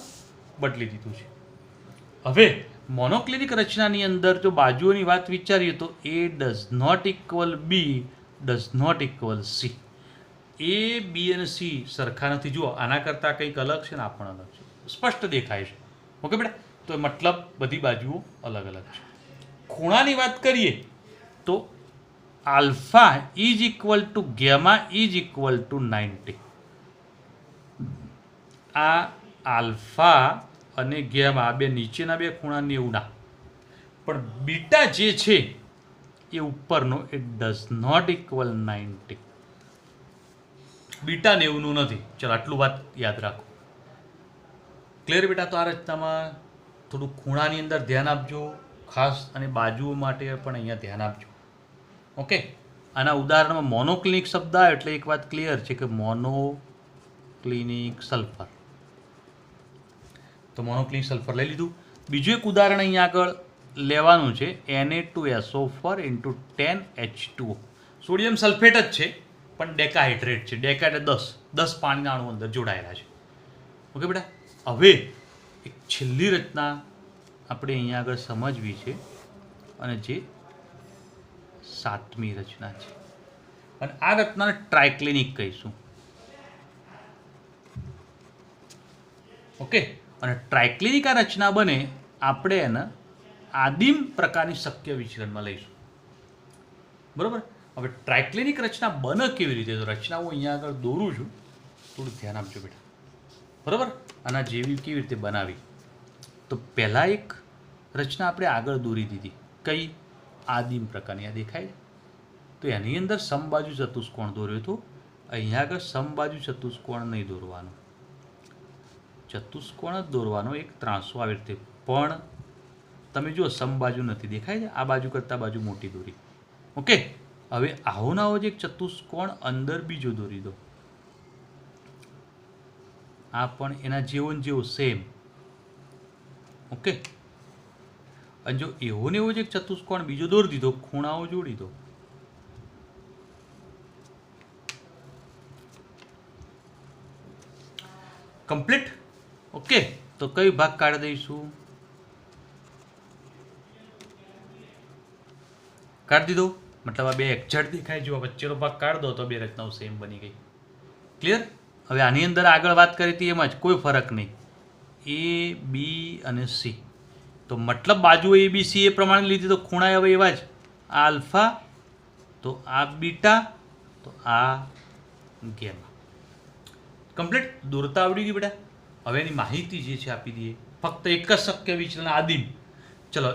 બદલી દીધું છે. હવે મોનોક્લિનિક રચનાની અંદર જો બાજુઓની વાત વિચારીએ તો A does not equal B, does not equal C. A B અને સી સરખા નથી. જુઓ, આના કરતાં કંઈક અલગ છે ને આ પણ અલગ છે, સ્પષ્ટ દેખાય છે. ઓકે બેટા? તો મતલબ બધી બાજુઓ અલગ અલગ છે. ખૂણાની વાત કરીએ તો alpha is equal two gamma is equal two 90. આ આલ્ફા અને ગેમા બે નીચેના બે ખૂણા 90ના, પણ બીટા જે છે એ ઉપરનો એ ડઝ નોટ ઇક્વલ 90. બીટા 90નું નથી. ચલો આટલું વાત યાદ રાખો. ક્લિયર બેટા? તો આ રચનામાં થોડું ખૂણાની અંદર ધ્યાન આપજો ખાસ, અને બાજુઓ માટે પણ અહીંયા ધ્યાન આપજો. ઓકે, આના ઉદાહરણમાં મોનોક્લિનિક શબ્દ આવે એટલે એક વાત ક્લિયર છે કે મોનોક્લિનિક સલ્ફર. તો મોનોક્લિનિક સલ્ફર લઈ લીધું. બીજું એક ઉદાહરણ અહીંયા આગળ લેવાનું છે Na2SO4 × 10H2O. સોડિયમ સલ્ફેટ જ છે, પણ ડેકાહાઇડ્રેટ છે. ડેકા એટલે 10 પાણીના અણુ અંદર જોડાયેલા છે. ઓકે બેટા, હવે એક છેલ્લી રચના આપણે અહીંયા આગળ સમજવી છે અને જે 7મી રચના છે અને આ રચનાને ટ્રાયક્લિનિક કહીશું. ઓકે, અને ટ્રાયક્લિનિક આ રચના બને આપણે એને આદિમ પ્રકારની શક્ય વિચલનમાં લઈશું. બરોબર. હવે ટ્રાયક્લિનિક રચના બને કેવી રીતે? તો રચના હું અહીંયા આગળ દોરું છું, થોડું ધ્યાન આપજો બેટા. બરાબર. આના જેવી કેવી રીતે બનાવી? તો પહેલાં એક રચના આપણે આગળ દોરી દીધી. કઈ? આદિમ પ્રકારની. આ દેખાય? તો એની અંદર સમબાજુ ચતુષ્કોણ દોર્યો હતો. અહીંયા આગળ સમબાજુ ચતુષ્કોણ નહીં દોરવાનો, ચતુષ્કોણ જ દોરવાનો. એક ત્રાંસો આવી રીતે. પણ તમે જુઓ સમબાજુ નથી, દેખાય છે? આ બાજુ કરતાં બાજુ મોટી દોરી. ઓકે, હવે આવો ને આવો જ એક ચતુષ્કોણ અંદર બીજો દોરી દો. આ પણ એના જેવો ને જેવો સેમ. ઓકે, અને જો એવો ને એવો જ એક ચતુષ્કોણ બીજો દોરી દીધો, ખૂણાઓ જોડી દો. કમ્પ્લીટ. ઓકે, તો કઈ ભાગ કાઢી દઈશું? કાઢી દીધો. મતલબ આ બે એક્ઝેક્ટ દેખાય. જો વચ્ચેનો ભાગ કાઢી દો તો બે રચનાઓ સેમ બની ગઈ. ક્લિયર? હવે આની અંદર આગળ વાત કરી હતી એમ જ, કોઈ ફરક નહીં. એ બી અને સી, તો મતલબ બાજુ એ બી સી એ પ્રમાણે લીધી તો ખૂણા હવે એવા જ. આ આલ્ફા, તો આ બીટા, તો આ ગેમા. કમ્પ્લીટ. દોરતા આવડી ગયું બેટા. હવે એની માહિતી જે છે આપી દઈએ. ફક્ત એક જ શક્ય વિચલન આદિમ. ચલો,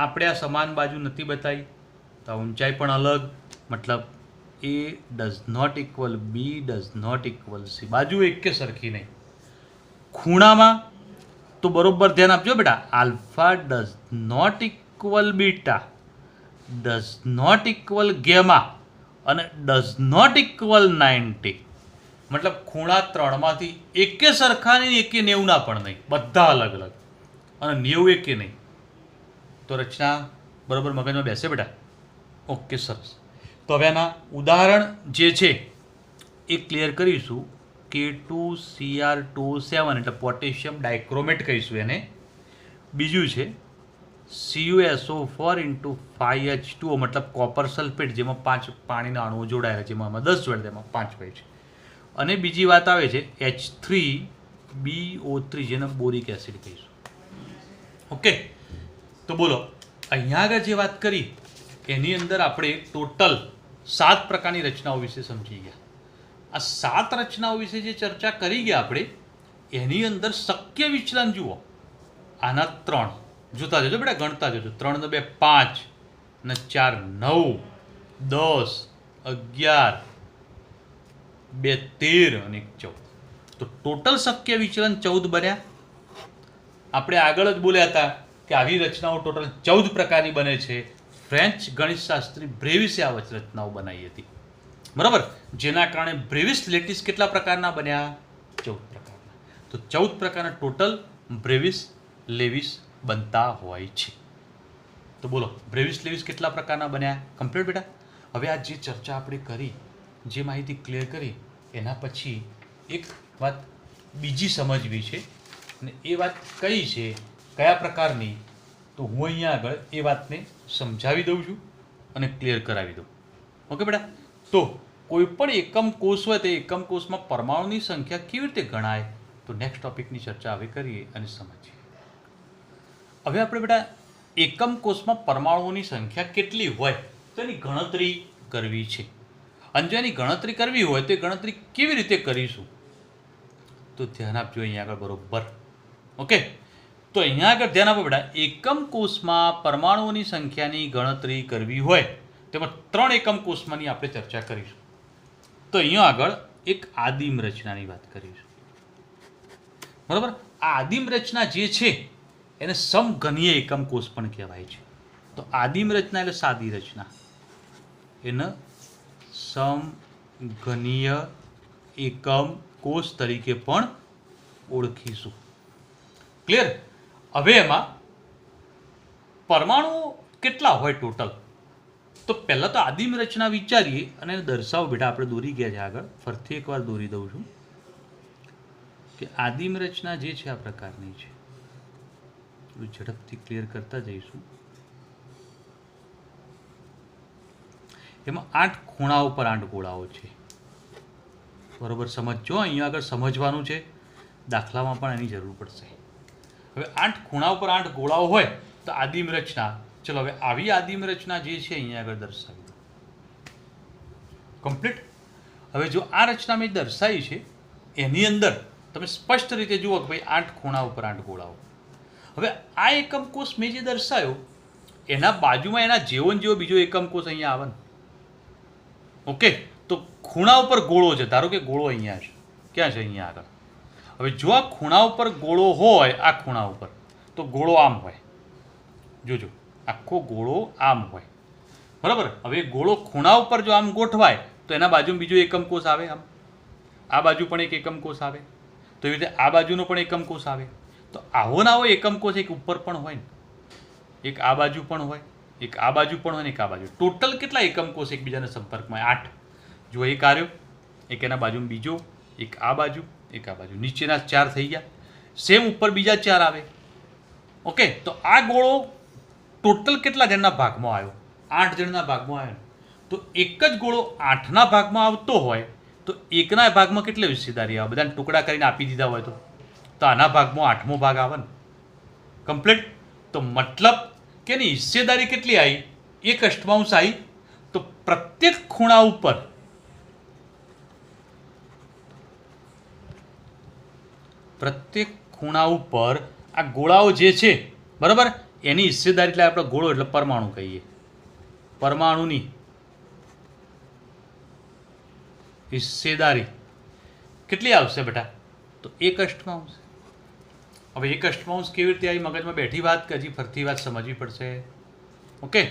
આપણે આ સમાન બાજુ નથી બતાવી તો ઊંચાઈ પણ અલગ. મતલબ A does not equal B, does not equal C. બાજુ એક કે સરખી નહીં. ખૂણામાં તો બરોબર ધ્યાન આપજો બેટા. Alpha does not equal beta, does not equal gamma અને ડઝ નોટ ઇક્વલ 90. મતલબ ખૂણા 3માંથી એકે સરખા નહીં, એકે 90ના પણ નહીં, બધા અલગ અલગ. અને 90 એકે નહીં. તો રચના બરોબર મગજમાં બેસે બેટા? ઓકે, સરસ. તો હવે આના ઉદાહરણ જે છે એ ક્લિયર કરીશું. K2Cr2O7 એટલે પોટેશિયમ ડાયક્રોમેટ કહીશું એને. બીજું છે CuSO4 × 5H2O મતલબ કોપર સલ્ફેટ, જેમાં 5 પાણીના અણુઓ જોડાયેલા, જેમાં 10 જોડે તેમાં 5 હોય છે. અને બીજી વાત આવે છે H3BO3 જેને બોરિક એસિડ કહીશું. ઓકે, તો બોલો અહીંયા આગળ જે વાત કરી એની અંદર આપણે ટોટલ 7 પ્રકારની રચનાઓ વિશે સમજી ગયા. આ 7 રચનાઓ વિશે જે ચર્ચા કરી ગયા આપણે, એની અંદર શક્ય વિચલન જુઓ. આના 3 જોતા જજો બેટા, ગણતા જજો. 3 ને 2 5 ને 4 9 10 11 2 13 અને 1 14. તો ટોટલ શક્ય વિચલન 14 બન્યા. આપણે આગળ જ બોલ્યા હતા કે આવી રચનાઓ ટોટલ 14 પ્રકારની બને છે. ફ્રેન્ચ ગણિતશાસ્ત્રી બ્રેવિસે આ રચનાઓ બનાવી હતી. બરાબર. જેના કારણે બ્રેવિસ લેટિસ કેટલા પ્રકારના બન્યા? 14 પ્રકારના. તો 14 પ્રકારના ટોટલ બ્રેવિસ લેવિસ બનતા હોય છે. તો બોલો બ્રેવિસ લેવિસ કેટલા પ્રકારના બન્યા? કમ્પ્લીટ બેટા. હવે આ જે ચર્ચા આપણે કરી, જે માહિતી ક્લિયર કરી, એના પછી એક વાત બીજી સમજવી છે. અને એ વાત કઈ છે, કયા પ્રકારની? તો હું અહીંયા આગળ એ વાતને સમજાવી દઉં છું અને ક્લિયર કરાવી દઉં. ઓકે બેટા. તો કોઈ પણ એકમ કોષ હોય તો એકમ કોષમાં પરમાણુની સંખ્યા કેવી રીતે ગણાય? તો નેક્સ્ટ ટોપિકની ચર્ચા હવે કરીએ અને સમજીએ. હવે આપણે બેટા એકમ કોષમાં પરમાણુઓની સંખ્યા કેટલી હોય તો એની ગણતરી કરવી છે. અને જો એની ગણતરી કરવી હોય તો એ ગણતરી કેવી રીતે કરીશું? તો ધ્યાન આપજો અહીંયા આગળ બરોબર. ઓકે, તો અહીંયા આગળ ધ્યાન આપો બેટા. એકમ કોષમાં પરમાણુઓની સંખ્યાની ગણતરી કરવી હોય તેમાં 3 એકમ કોષમાંની આપણે ચર્ચા કરીશું. તો અહીંયા આગળ એક આદિમ રચનાની વાત કરીશું. બરાબર. આ આદિમ રચના જે છે એને સમઘનીય એકમ કોષ પણ કહેવાય છે. તો આદિમ રચના એટલે સાદી રચના, એને સમઘનીય એકમ કોષ તરીકે પણ ઓળખીશું. ક્લિયર? હવે એમાં પરમાણુઓ કેટલા હોય ટોટલ? તો પહેલાં તો આદિમ રચના વિચારીએ અને દર્શાવો બેટા. આપણે દોરી ગયા છે આગળ, ફરીથી એકવાર દોરી દઉં છું કે આદિમ રચના જે છે આ પ્રકારની છે. ઝડપથી ક્લિયર કરતા જઈશું. એમાં 8 ખૂણા ઉપર 8 ગોળાઓ છે. બરોબર સમજજો, અહીંયા આગળ સમજવાનું છે, દાખલામાં પણ એની જરૂર પડશે. હવે 8 ખૂણા ઉપર 8 ગોળાઓ હોય તો આદિમ રચના. ચલો હવે આવી આદિમ રચના જે છે અહીંયા આગળ દર્શાવી દો. કમ્પ્લીટ. હવે જો આ રચના મેં દર્શાવી છે એની અંદર તમે સ્પષ્ટ રીતે જુઓ કે ભાઈ 8 ખૂણા ઉપર 8 ગોળાઓ. હવે આ એકમ કોષ મેં જે દર્શાવ્યો એના બાજુમાં એના જેવો ને જેવો બીજો એકમ કોષ અહીંયા આવે ને. ઓકે, તો ખૂણા ઉપર ગોળો છે. ધારો કે ગોળો અહીંયા છે. ક્યાં છે? અહીંયા આગળ. હવે જો આ ખૂણા ઉપર ગોળો હોય, આ ખૂણા ઉપર, તો ગોળો આમ હોય. જોજો, આખો ગોળો આમ હોય. બરાબર. હવે ગોળો ખૂણા ઉપર જો આમ ગોઠવાય તો એના બાજુમાં બીજો એકમ કોષ આવે. આમ આ બાજુ પણ એક એકમ કોષ આવે. તો એવી રીતે આ બાજુનો પણ એકમ કોષ આવે. તો આવો ને આવો એકમ કોષ એક ઉપર પણ હોય ને, એક આ બાજુ પણ હોય, એક આ બાજુ પણ હોય ને એક આ બાજુ. ટોટલ કેટલા એકમ કોષ એકબીજાના સંપર્કમાં? 8. જો એક આવ્યો, એક એના બાજુમાં બીજો, એક આ બાજુ, એક આ બાજુ. નીચેના 4 થઈ ગયા. સેમ ઉપર બીજા 4 આવે. ઓકે, તો આ ગોળો ટોટલ કેટલા જણના ભાગમાં આવ્યો? 8 જણના ભાગમાં આવ્યો. તો એક જ ગોળો 8ના ભાગમાં આવતો હોય તો એકના ભાગમાં કેટલી હિસ્સેદારી આવે? બધાને ટુકડા કરીને આપી દીધા હોય તો આના ભાગમાં 8મો ભાગ આવે ને. કમ્પ્લીટ. તો મતલબ કે એની હિસ્સેદારી કેટલી આવી? 1/8 આવી. તો પ્રત્યેક ખૂણા ઉપર આ ગોળાઓ જે છે, બરાબર, એની હિસ્સેદારી એટલે આપણે ગોળો એટલે પરમાણુ કહીએ. પરમાણુની હિસ્સેદારી કેટલી આવશે બેટા? તો 1/8. હવે 1/8 કેવી રીતે આવી? મગજમાં બેઠી વાત કે હજી ફરતી વાત સમજવી પડશે. ઓકે,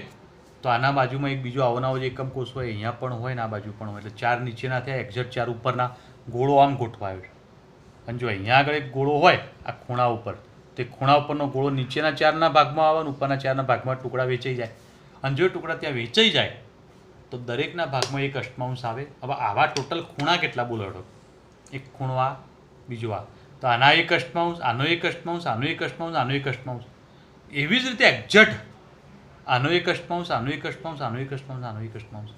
તો આના બાજુમાં એક બીજો આવો નવો જે એકમ કોષ હોય, અહીંયા પણ હોય ને આ બાજુ પણ હોય. એટલે 4 નીચેના થયા, એક્ઝેક્ટ 4 ઉપરના. ગોળો આમ ગોઠવાયો છે. અને જો અહીંયા આગળ એક ગોળો હોય આ ખૂણા ઉપર, તો ખૂણા ઉપરનો ગોળો નીચેના 4ના ભાગમાં આવે ને ઉપરના 4ના ભાગમાં ટુકડા વેચાઈ જાય. અને જો ટુકડા ત્યાં વેચાઈ જાય તો દરેકના ભાગમાં 1/8 આવે. હવે આવા ટોટલ ખૂણા કેટલા બોલો? એક ખૂણો આ, બીજો આ. તો આના 1/8, આનો 1/8, આનો 1/8, આનો 1/8. એવી જ રીતે એક્ઝેક્ટ આનો 1/8, આનો 1/8, આનો 1/8, આનો 1/8.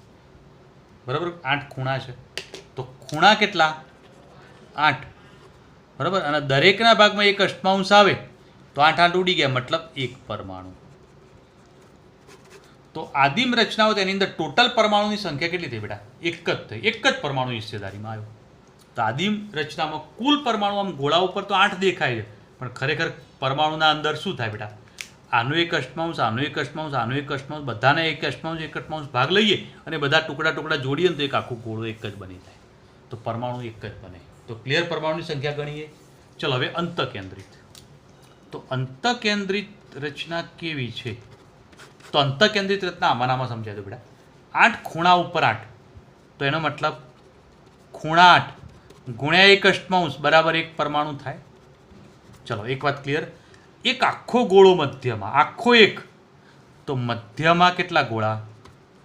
બરાબર. 8 ખૂણા છે. તો ખૂણા કેટલા? 8. બરાબર. અને દરેકના ભાગમાં 1/8 આવે તો 8 ઉડી ગયા, મતલબ 1 પરમાણુ. તો આદિમ રચનાઓ તેની અંદર ટોટલ પરમાણુની સંખ્યા કેટલી થઈ બેટા? 1 જ થઈ. 1 જ પરમાણુ હિસ્સેદારીમાં આવ્યો. તો આદિમ રચનામાં કુલ પરમાણુ આમ ગોળા ઉપર તો 8 દેખાય છે, પણ ખરેખર પરમાણુના અંદર શું થાય બેટા? આનો 1/8, આનો 1/8, આનો 1/8, બધાને 1/8 ભાગ લઈએ અને બધા ટુકડા જોડીએ ને તો એક આખું ગોળો એક જ બની જાય. તો પરમાણુ એક જ બને. તો ક્લિયર પરમાણુની સંખ્યા ગણીએ. ચલો હવે અંતઃકેન્દ્રિત. તો અંતઃકેન્દ્રિત રચના કેવી છે? તો અંતઃકેન્દ્રિત રચના આમાં સમજાય દો બેટા. 8 ખૂણા ઉપર 8, તો એનો મતલબ ખૂણા 8 ગુણ્યા 1/8 બરાબર 1 પરમાણુ થાય. ચલો એક વાત ક્લિયર. એક આખો ગોળો મધ્યમાં, આખો એક, તો મધ્યમાં કેટલા ગોળા?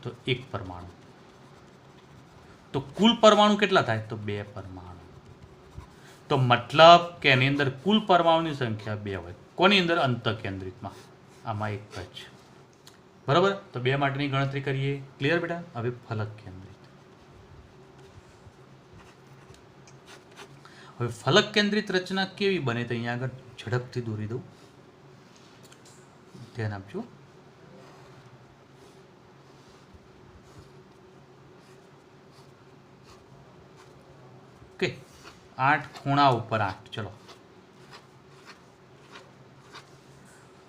તો 1 પરમાણુ. તો કુલ પરમાણુ કેટલા થાય? તો 2 પરમાણુ. તો મતલબ કે એની અંદર કુલ પરમાણુની સંખ્યા 2 હોય. કોની અંદર? અંતઃકેન્દ્રિતમાં. આમાં એક જ. બરાબર. તો 2 માટેની ગણતરી કરીએ. ક્લિયર બેટા? હવે ફલક કેન્દ્રિત. હવે ફલક કેન્દ્રિત રચના કેવી બને? તો અહીંયા આગળ ઝડપથી દોરી દઉં, ધ્યાન આપજો. ઓકે, 8 ખૂણા ઉપર 8. ચલો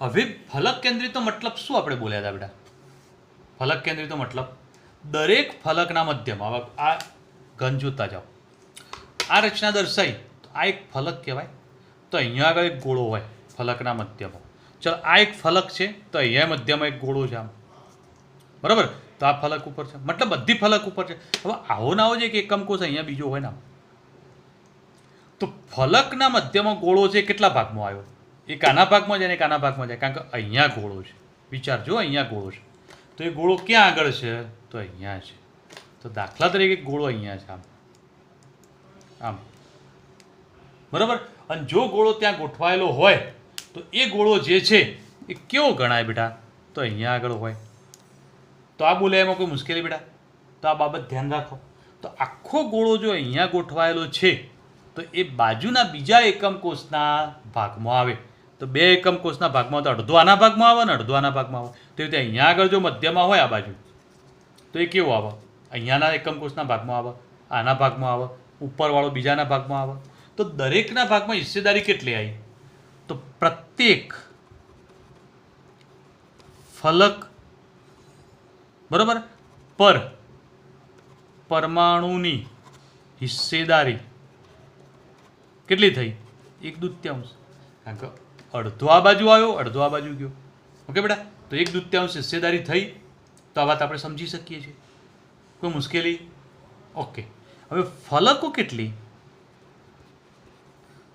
હવે ફલક કેન્દ્રિતનો મતલબ શું આપણે બોલ્યા હતા બેટા? ફલક કેન્દ્રિતનો મતલબ દરેક ફલકના મધ્યમાં. હવે આ ઘન જોતા જાઓ. આ રચના દર્શાવી તો આ એક ફલક કહેવાય. તો અહીંયા આગળ એક ગોળો હોય ફલકના મધ્યમાં. ચલો આ એક ફલક છે, તો અહીંયા મધ્યમાં એક ગોળો છે આમ. બરાબર. તો આ ફલક ઉપર છે, મતલબ બધી ફલક ઉપર છે. હવે આવો ના આવો છે કે એકમ કોષ અહીંયા બીજો હોય ને. તો ફલકના મધ્યમાં ગોળો છે, કેટલા ભાગમાં આવ્યો? એક આના ભાગમાં જાય ને એક આના ભાગમાં જાય, કારણ કે અહીંયા ગોળો છે. વિચારજો, અહીંયા ગોળો છે. તો એ ગોળો ક્યાં આગળ છે? તો અહીંયા છે. તો દાખલા તરીકે ગોળો અહીંયા છે, આમ આમ, બરાબર. અને જો ગોળો ત્યાં ગોઠવાયેલો હોય તો એ ગોળો જે છે એ કેવો ગણાય બેટા? તો અહીંયા આગળ હોય. તો આ બોલે એમાં કોઈ મુશ્કેલી બેટા? તો આ બાબત ધ્યાન રાખો. તો આખો ગોળો જો અહીંયા ગોઠવાયેલો છે તો એ બાજુના બીજા એકમ કોષના ભાગમાં આવે. તો બે એકમ કોષના ભાગમાં તો અડધો આના ભાગમાં આવે ને અડધો આના ભાગમાં આવે. તો એ રીતે અહીંયા આગળ જો મધ્યમાં હોય આ બાજુ, તો એ કેવો આવે? અહીંયાના એકમ કોષના ભાગમાં આવે, આના ભાગમાં આવે, ઉપરવાળો બીજાના ભાગમાં આવે. તો દરેકના ભાગમાં હિસ્સેદારી કેટલી આવી? તો પ્રત્યેક ફલક, બરાબર, પર પરમાણુની હિસ્સેદારી કેટલી થઈ? 1/2. કારણ કે અડધો આ બાજુ આવ્યો, અડધો આ બાજુ ગયો. ઓકે બેટા? તો 1/2 હિસ્સેદારી થઈ. તો આ વાત આપણે સમજી શકીએ છીએ. કોઈ મુશ્કેલી? ઓકે. હવે ફલકો કેટલી?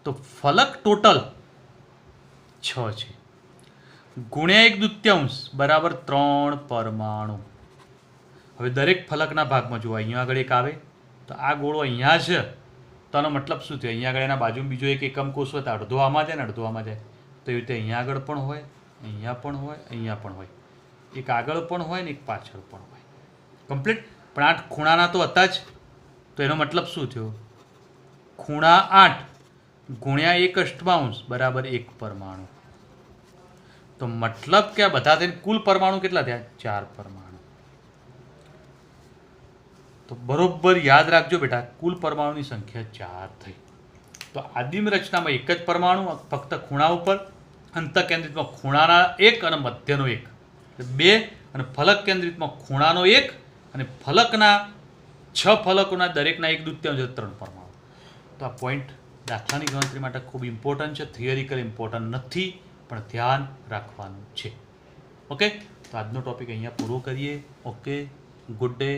તો ફલક ટોટલ 6 છે, ગુણ્યા 1/2 બરાબર 3 પરમાણુ. હવે દરેક ફલકના ભાગમાં જુઓ, અહીંયા આગળ એક આવે તો આ ગોળો અહીંયા છે, તો આનો મતલબ શું થયો? અહીંયા આગળ એના બાજુમાં બીજો એક એકમ કોષ હોય તો અડધો આમાં જાય ને અડધો આમાં જાય. તો એવી રીતે અહીંયા આગળ પણ હોય, અહીંયા પણ હોય, અહીંયા પણ હોય, એક આગળ પણ હોય ને એક પાછળ પણ હોય. કમ્પ્લીટ. પણ 8 ખૂણાના તો હતા જ. તો એનો મતલબ શું થયો? ખૂણા 8 ગુણ્યા 1/8 બરાબર 1 પરમાણુ. તો મતલબ કે આ બધા થઈને કુલ પરમાણુ કેટલા થયા? 4 પરમાણુ. તો બરોબર યાદ રાખજો બેટા, કુલ પરમાણુની સંખ્યા 4 થઈ. તો આદિમ રચનામાં એક જ પરમાણુ, ફક્ત ખૂણા ઉપર, અંતઃકેન્દ્રિતમાં ખૂણાના 1 અને મધ્યનો 1, એટલે 2, અને ફલક કેન્દ્રિતમાં ખૂણાનો 1 અને ફલકના 6 ફલકોના દરેકના 1/2 3 પરમાણુ. તો આ પોઈન્ટ દાખલાની ગણતરી માટે ખૂબ ઇમ્પોર્ટન્ટ છે. થિયરિકલ ઇમ્પોર્ટન્ટ નથી, પણ ધ્યાન રાખવાનું છે. ઓકે. તો આજનો ટોપિક અહીંયા પૂરો કરીએ. ઓકે. Good day.